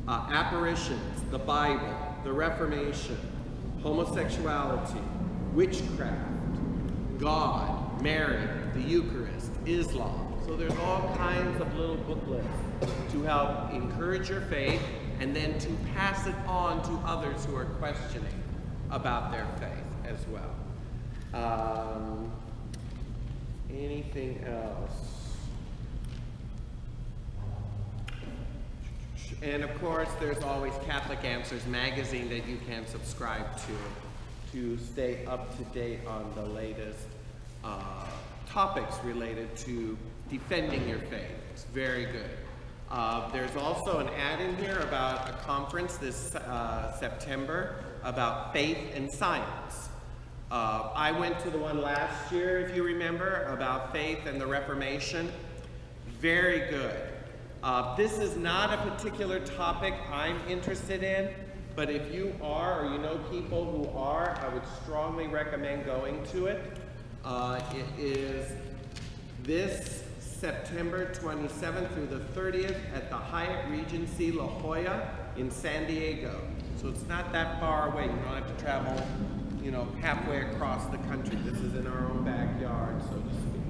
apparitions, the Bible, the Reformation, homosexuality, witchcraft, God, Mary, the Eucharist, Islam. So there's all kinds of little booklets to help encourage your faith and then to pass it on to others who are questioning about their faith as well. Anything else? And of course, there's always Catholic Answers magazine that you can subscribe to stay up to date on the latest topics related to defending your faith. It's very good. There's also an ad in here about a conference this September about faith and science. I went to the one last year, if you remember, about faith and the Reformation. Very good. This is not a particular topic I'm interested in, but if you are, or you know people who are, I would strongly recommend going to it. It is this September 27th through the 30th at the Hyatt Regency La Jolla in San Diego. So it's not that far away. You don't have to travel, you know, halfway across the country. This is in our own backyard, so to speak.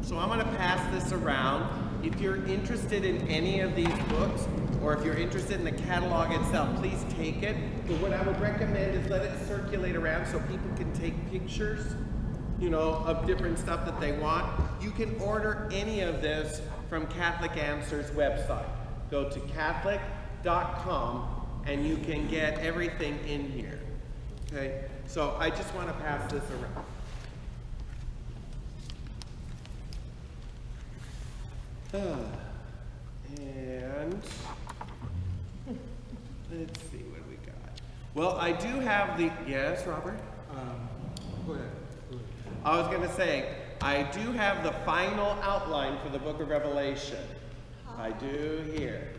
So I'm going to pass this around. If you're interested in any of these books, or if you're interested in the catalog itself, please take it. But what I would recommend is let it circulate around so people can take pictures, you know, of different stuff that they want. You can order any of this from Catholic Answers website. Go to Catholic.com and you can get everything in here. Okay? So I just want to pass this around. And let's see what we got. Well, I do have the, yes, Robert? Go ahead. I was going to say, I do have the final outline for the book of Revelation. I do here.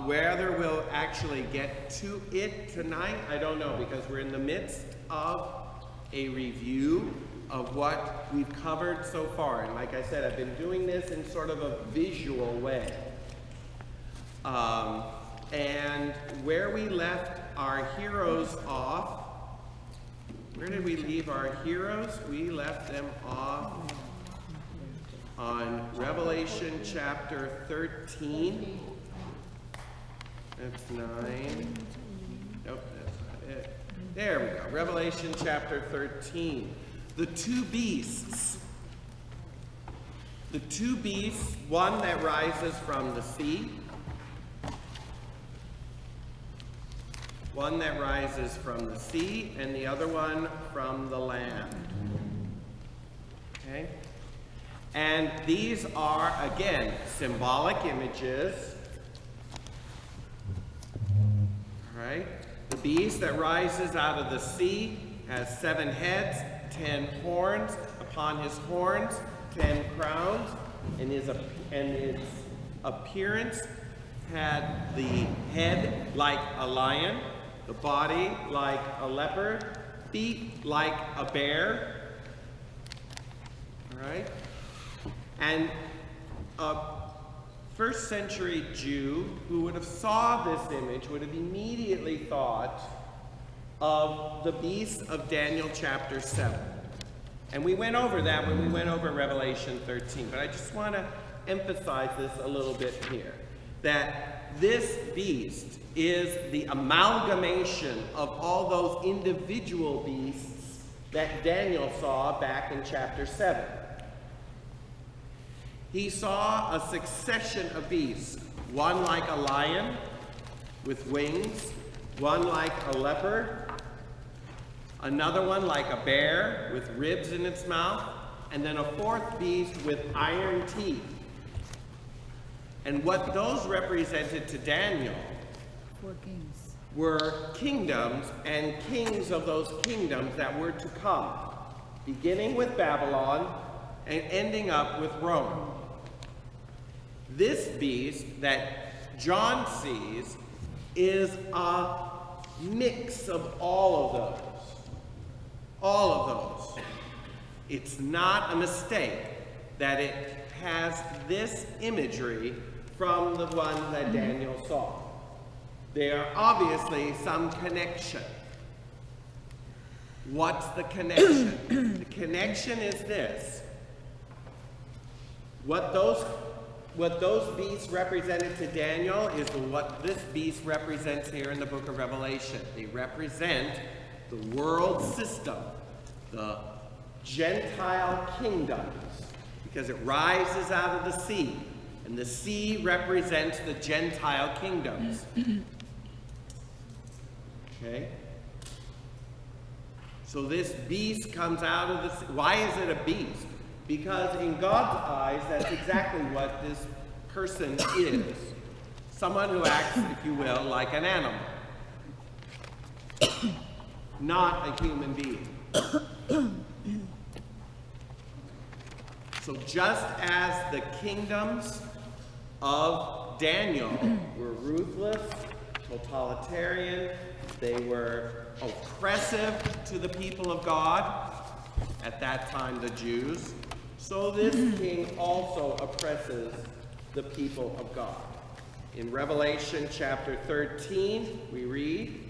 Whether we'll actually get to it tonight, I don't know, because we're in the midst of a review of what we've covered so far. And like I said, I've been doing this in sort of a visual way. And where we left our heroes off, where did we leave our heroes? We left them off on Revelation chapter 13. That's 9. Nope, that's not it. There we go. Revelation chapter 13. The two beasts. The two beasts, one that rises from the sea, one that rises from the sea, and the other one from the land. Okay? And these are, again, symbolic images. All right? The beast that rises out of the sea has 7 heads, 10 horns, upon his horns 10 crowns, and his appearance had the head like a lion, the body like a leopard, feet like a bear. All right? And a first century Jew who would have saw this image would have immediately thought of the beast of Daniel chapter 7. And we went over that when we went over Revelation 13. But I just want to emphasize this a little bit here. That this beast is the amalgamation of all those individual beasts that Daniel saw back in chapter 7. He saw a succession of beasts, one like a lion with wings, one like a leopard, another one like a bear with ribs in its mouth, and then a fourth beast with iron teeth. And what those represented to Daniel were kingdoms and kings of those kingdoms that were to come, beginning with Babylon and ending up with Rome. This beast that John sees is a mix of all of those. All of those. It's not a mistake that it has this imagery from the one that Daniel saw. there obviously some connection. What's the connection? The connection is this. What those beasts represented to Daniel is what this beast represents here in the book of Revelation. They represent the world system, the Gentile kingdoms, because it rises out of the sea, and the sea represents the Gentile kingdoms. Okay? So this beast comes out of the sea. Why is it a beast? Because in God's eyes, that's exactly what this person is. Someone who acts, if you will, like an animal. Not a human being. So just as the kingdoms of Daniel were ruthless, totalitarian, they were oppressive to the people of God, at that time the Jews, so this king also oppresses the people of God. In Revelation chapter 13, we read,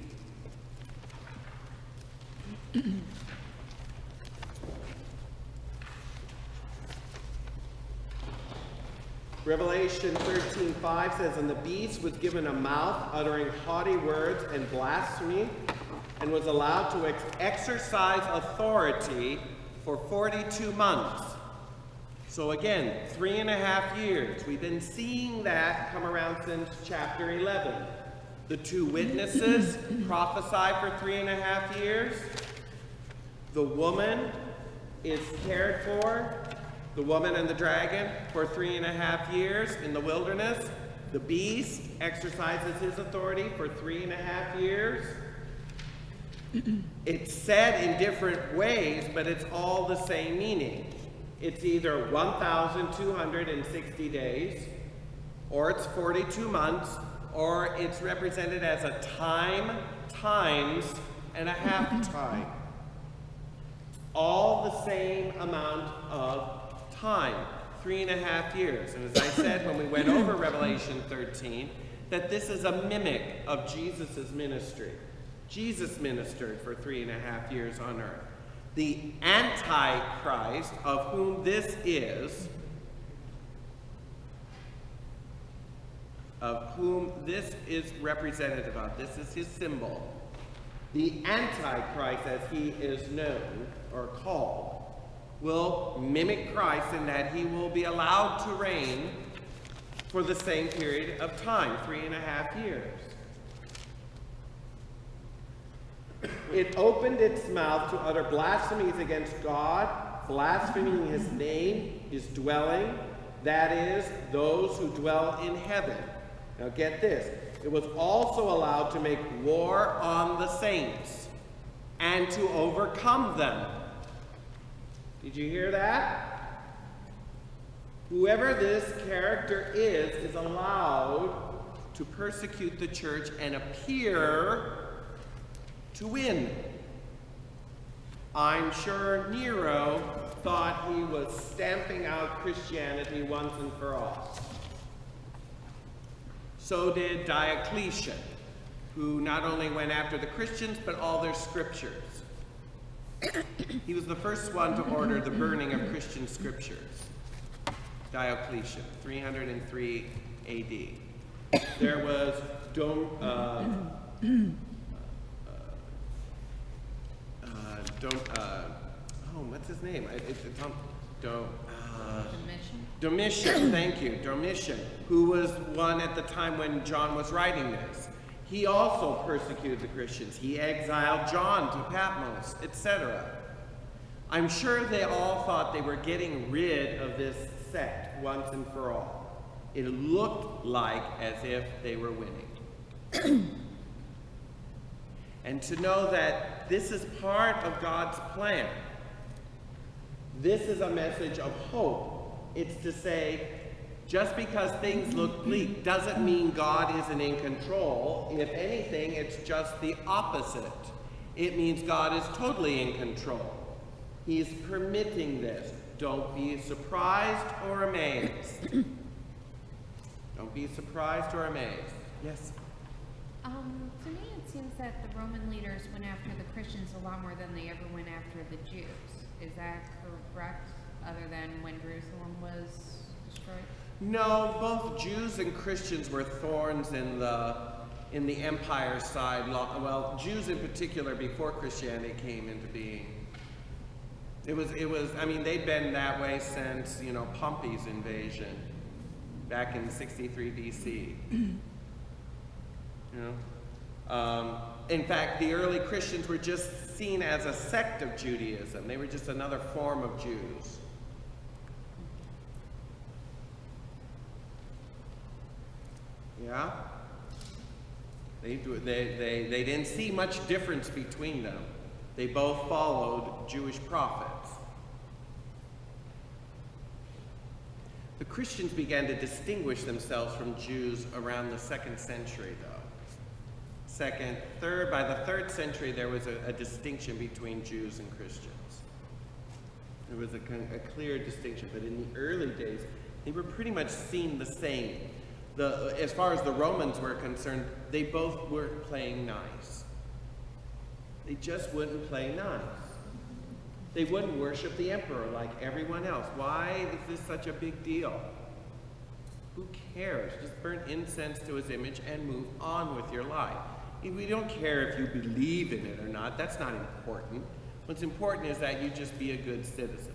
Revelation 13:5 says, "And the beast was given a mouth uttering haughty words and blasphemy, and was allowed to exercise authority for 42 months." So again, 3.5 years. We've been seeing that come around since chapter 11. The two witnesses prophesy for 3.5 years. The woman is cared for, the woman and the dragon, for 3.5 years in the wilderness. The beast exercises his authority for 3.5 years. It's said in different ways, but it's all the same meaning. It's either 1,260 days, or it's 42 months, or it's represented as a time times and a half time. All the same amount of time, 3.5 years. And as I said when we went over Revelation 13, that this is a mimic of Jesus' ministry. Jesus ministered for 3.5 years on earth. The Antichrist, of whom this is representative of, this is his symbol. The Antichrist, as he is known or called, will mimic Christ in that he will be allowed to reign for the same period of time, 3.5 years. It opened its mouth to utter blasphemies against God, blaspheming his name, his dwelling, that is, those who dwell in heaven. Now get this. It was also allowed to make war on the saints and to overcome them. Did you hear that? Whoever this character is allowed to persecute the church and appear to win. I'm sure Nero thought he was stamping out Christianity once and for all. So did Diocletian, who not only went after the Christians, but all their scriptures. He was the first one to order the burning of Christian scriptures. Diocletian, 303 AD. There was what's his name? Domitian, thank you, Domitian, who was one at the time when John was writing this. He also persecuted the Christians. He exiled John to Patmos, etc. I'm sure they all thought they were getting rid of this sect once and for all. It looked like as if they were winning. And to know that this is part of God's plan. This is a message of hope. It's to say, just because things look bleak doesn't mean God isn't in control. If anything, it's just the opposite. It means God is totally in control. He's permitting this. Don't be surprised or amazed. Don't be surprised or amazed. Yes? To me, it seems that the Roman leaders went after the Christians a lot more than they ever went after the Jews. Is that correct? Other than when Jerusalem was destroyed? No, both Jews and Christians were thorns in the empire side. Well, Jews in particular before Christianity came into being. It was, I mean, they'd been that way since, you know, Pompey's invasion back in 63 BC. You know? In fact, the early Christians were just seen as a sect of Judaism. They were just another form of Jews. Yeah? They didn't see much difference between them. They both followed Jewish prophets. The Christians began to distinguish themselves from Jews around the 2nd century, though. By the 3rd century, there was a distinction between Jews and Christians. There was a clear distinction, but in the early days, they were pretty much seen the same. As far as the Romans were concerned, they both were playing nice. They just wouldn't play nice. They wouldn't worship the emperor like everyone else. Why is this such a big deal? Who cares? Just burn incense to his image and move on with your life. We don't care if you believe in it or not. That's not important. What's important is that you just be a good citizen.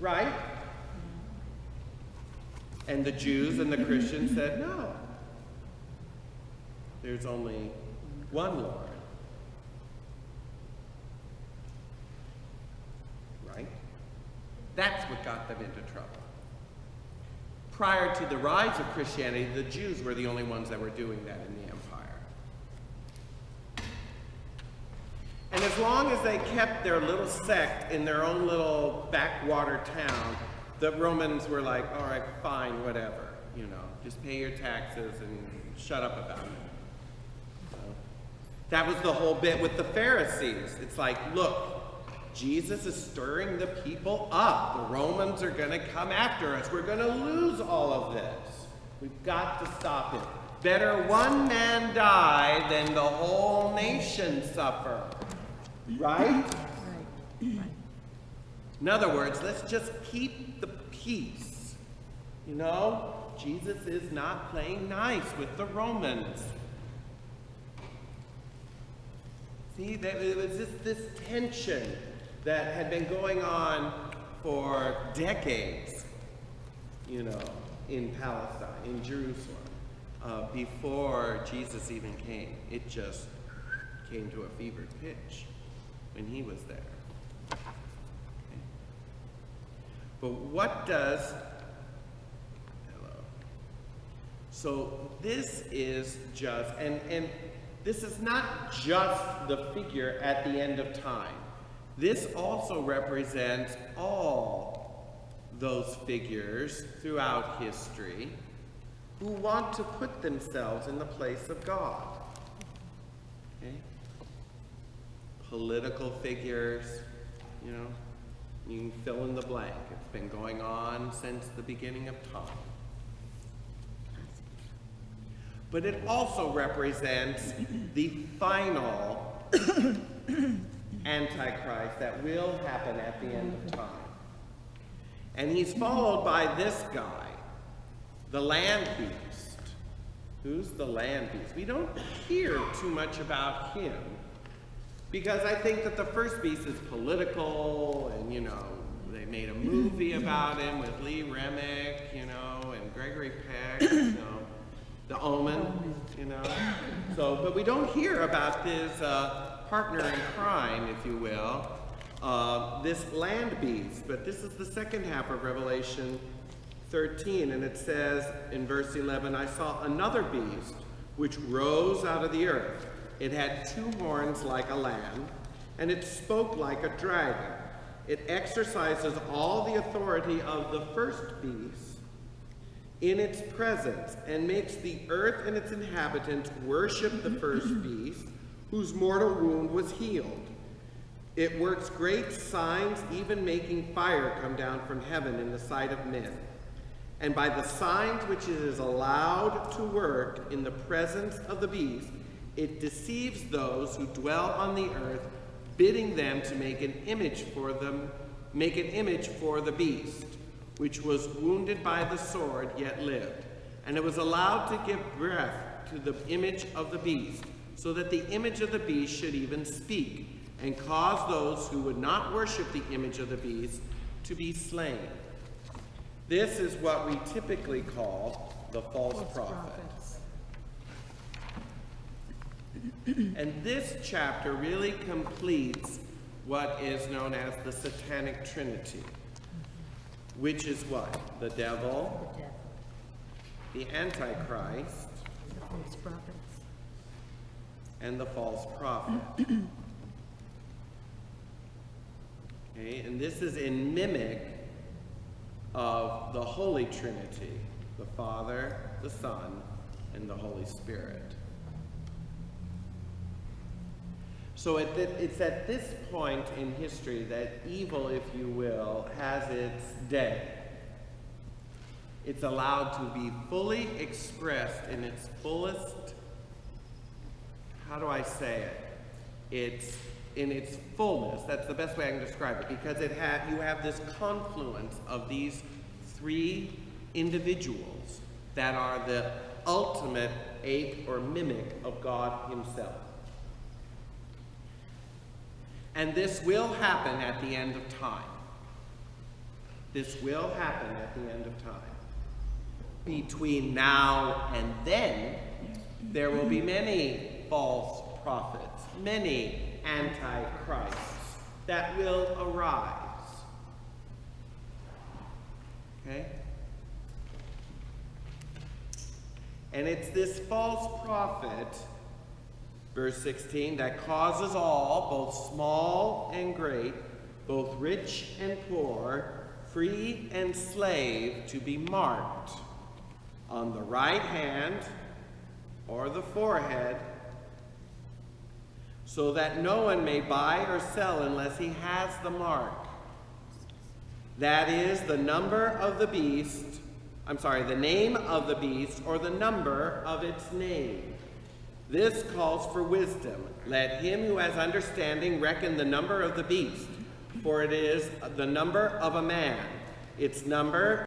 Right? And the Jews and the Christians said, no. There's only one Lord. Right? That's what got them into trouble. Prior to the rise of Christianity, the Jews were the only ones that were doing that in the empire. And as long as they kept their little sect in their own little backwater town, the Romans were like, all right, fine, whatever, you know, just pay your taxes and shut up about it. That was the whole bit with the Pharisees. It's like, look, Jesus is stirring the people up. The Romans are going to come after us. We're going to lose all of this. We've got to stop it. Better one man die than the whole nation suffer. Right? Right. In other words, let's just keep the peace. You know, Jesus is not playing nice with the Romans. See, it was just this tension that had been going on for decades, you know, in Palestine, in Jerusalem, before Jesus even came. It just came to a fevered pitch when he was there. Okay. But what does, hello. So this is just, and this is not just the figure at the end of time. This also represents all those figures throughout history who want to put themselves in the place of God. Okay? Political figures, you know, you can fill in the blank. It's been going on since the beginning of time. But it also represents the final Antichrist that will happen at the end of time. And he's followed by this guy, the land beast. Who's the land beast? We don't hear too much about him because I think that the first beast is political, and you know, they made a movie about him with Lee Remick, you know, and Gregory Peck, you know. The Omen, you know. So, but we don't hear about his partner in crime, if you will, this land beast. But this is the second half of Revelation 13, and it says in verse 11, I saw another beast which rose out of the earth. It had 2 horns like a lamb, and it spoke like a dragon. It exercises all the authority of the first beast in its presence, and makes the earth and its inhabitants worship the first beast, whose mortal wound was healed. It works great signs, even making fire come down from heaven in the sight of men. And by the signs which it is allowed to work in the presence of the beast, it deceives those who dwell on the earth, bidding them to make an image for the beast, which was wounded by the sword, yet lived. And it was allowed to give breath to the image of the beast, so that the image of the beast should even speak, and cause those who would not worship the image of the beast to be slain. This is what we typically call the false prophet. And this chapter really completes what is known as the Satanic Trinity, which is what? The devil, the Antichrist, The false prophets. and the false prophet. Okay, and this is in mimic of the Holy Trinity, the Father, the Son, and the Holy Spirit. So it's at this point in history that evil, if you will, has its day. It's allowed to be fully expressed in its fullest, how do I say it? It's in its fullness. That's the best way I can describe it, because you have this confluence of these three individuals that are the ultimate ape or mimic of God himself. And this will happen at the end of time. This will happen at the end of time. Between now and then, there will be many false prophets, many antichrists that will arise. Okay? And it's this false prophet, verse 16, that causes all, both small and great, both rich and poor, free and slave, to be marked on the right hand or the forehead, so that no one may buy or sell unless he has the mark. That is the number of the beast, the name of the beast, or the number of its name. This calls for wisdom. Let him who has understanding reckon the number of the beast, for it is the number of a man. Its number